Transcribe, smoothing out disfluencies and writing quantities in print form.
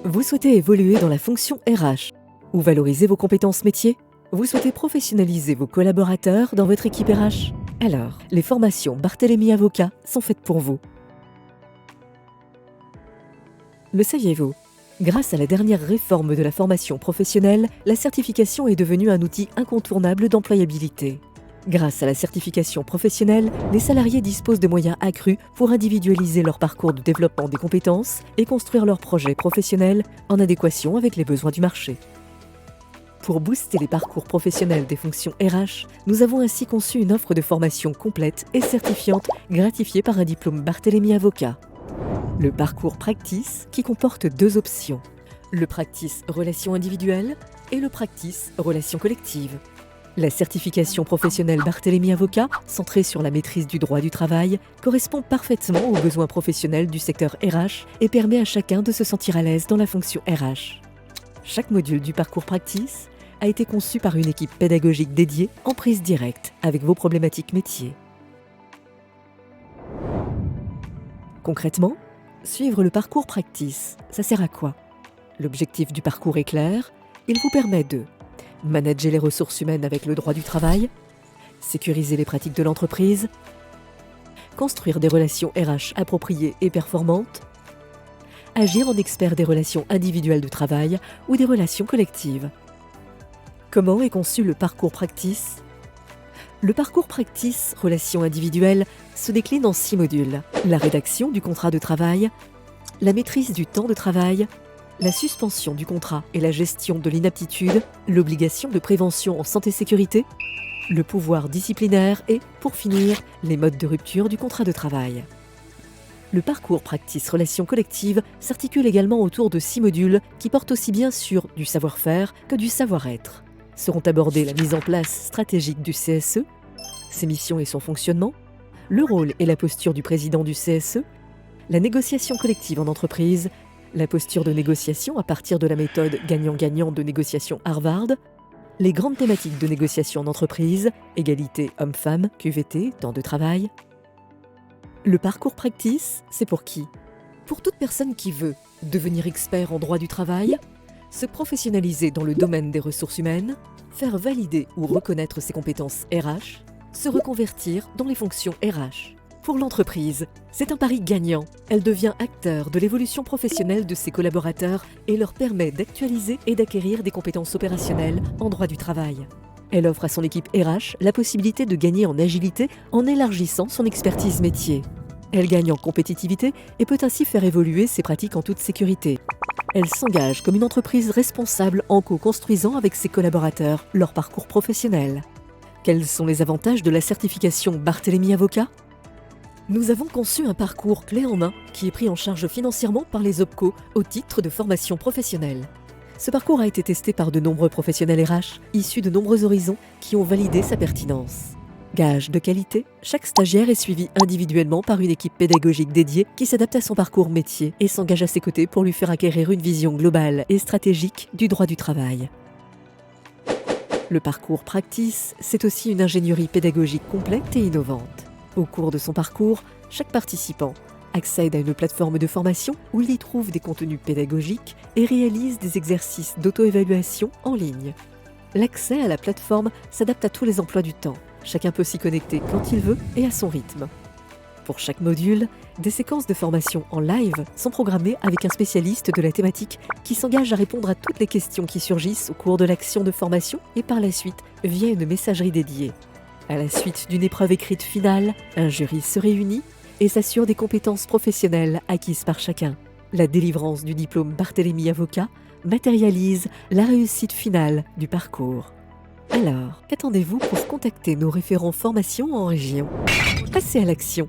Vous souhaitez évoluer dans la fonction RH ou valoriser vos compétences métiers? Vous souhaitez professionnaliser vos collaborateurs dans votre équipe RH? Alors, les formations Barthélemy Avocat sont faites pour vous. Le saviez-vous? Grâce à la dernière réforme de la formation professionnelle, la certification est devenue un outil incontournable d'employabilité. Grâce à la certification professionnelle, les salariés disposent de moyens accrus pour individualiser leur parcours de développement des compétences et construire leurs projets professionnels en adéquation avec les besoins du marché. Pour booster les parcours professionnels des fonctions RH, nous avons ainsi conçu une offre de formation complète et certifiante gratifiée par un diplôme Barthélemy Avocat. Le parcours Practice qui comporte deux options, le Practice Relations individuelles et le Practice Relations collectives. La certification professionnelle Barthélemy Avocat, centrée sur la maîtrise du droit du travail, correspond parfaitement aux besoins professionnels du secteur RH et permet à chacun de se sentir à l'aise dans la fonction RH. Chaque module du parcours Practice a été conçu par une équipe pédagogique dédiée en prise directe avec vos problématiques métiers. Concrètement, suivre le parcours Practice, ça sert à quoi? L'objectif du parcours est clair, il vous permet de manager les ressources humaines avec le droit du travail, sécuriser les pratiques de l'entreprise, construire des relations RH appropriées et performantes, agir en expert des relations individuelles de travail ou des relations collectives. Comment est conçu le parcours Practice? Le parcours Practice Relations individuelles se décline en 6 modules. La rédaction du contrat de travail, la maîtrise du temps de travail, la suspension du contrat et la gestion de l'inaptitude, l'obligation de prévention en santé-sécurité, le pouvoir disciplinaire et, pour finir, les modes de rupture du contrat de travail. Le parcours Practice Relations collectives s'articule également autour de 6 modules qui portent aussi bien sur du savoir-faire que du savoir-être. Seront abordées la mise en place stratégique du CSE, ses missions et son fonctionnement, le rôle et la posture du président du CSE, la négociation collective en entreprise, la posture de négociation à partir de la méthode gagnant-gagnant de négociation Harvard, les grandes thématiques de négociation en entreprise, égalité homme-femme, QVT, temps de travail. Le parcours Practice, c'est pour qui? Pour toute personne qui veut devenir expert en droit du travail, se professionnaliser dans le domaine des ressources humaines, faire valider ou reconnaître ses compétences RH, se reconvertir dans les fonctions RH. Pour l'entreprise, c'est un pari gagnant. Elle devient acteur de l'évolution professionnelle de ses collaborateurs et leur permet d'actualiser et d'acquérir des compétences opérationnelles en droit du travail. Elle offre à son équipe RH la possibilité de gagner en agilité en élargissant son expertise métier. Elle gagne en compétitivité et peut ainsi faire évoluer ses pratiques en toute sécurité. Elle s'engage comme une entreprise responsable en co-construisant avec ses collaborateurs leur parcours professionnel. Quels sont les avantages de la certification Barthélemy Avocat? Nous avons conçu un parcours clé en main qui est pris en charge financièrement par les OPCO au titre de formation professionnelle. Ce parcours a été testé par de nombreux professionnels RH, issus de nombreux horizons qui ont validé sa pertinence. Gage de qualité, chaque stagiaire est suivi individuellement par une équipe pédagogique dédiée qui s'adapte à son parcours métier et s'engage à ses côtés pour lui faire acquérir une vision globale et stratégique du droit du travail. Le parcours Practice, c'est aussi une ingénierie pédagogique complète et innovante. Au cours de son parcours, chaque participant accède à une plateforme de formation où il y trouve des contenus pédagogiques et réalise des exercices d'auto-évaluation en ligne. L'accès à la plateforme s'adapte à tous les emplois du temps. Chacun peut s'y connecter quand il veut et à son rythme. Pour chaque module, des séquences de formation en live sont programmées avec un spécialiste de la thématique qui s'engage à répondre à toutes les questions qui surgissent au cours de l'action de formation et par la suite via une messagerie dédiée. À la suite d'une épreuve écrite finale, un jury se réunit et s'assure des compétences professionnelles acquises par chacun. La délivrance du diplôme Barthélemy Avocat matérialise la réussite finale du parcours. Alors, qu'attendez-vous pour contacter nos référents formation en région? Passez à l'action!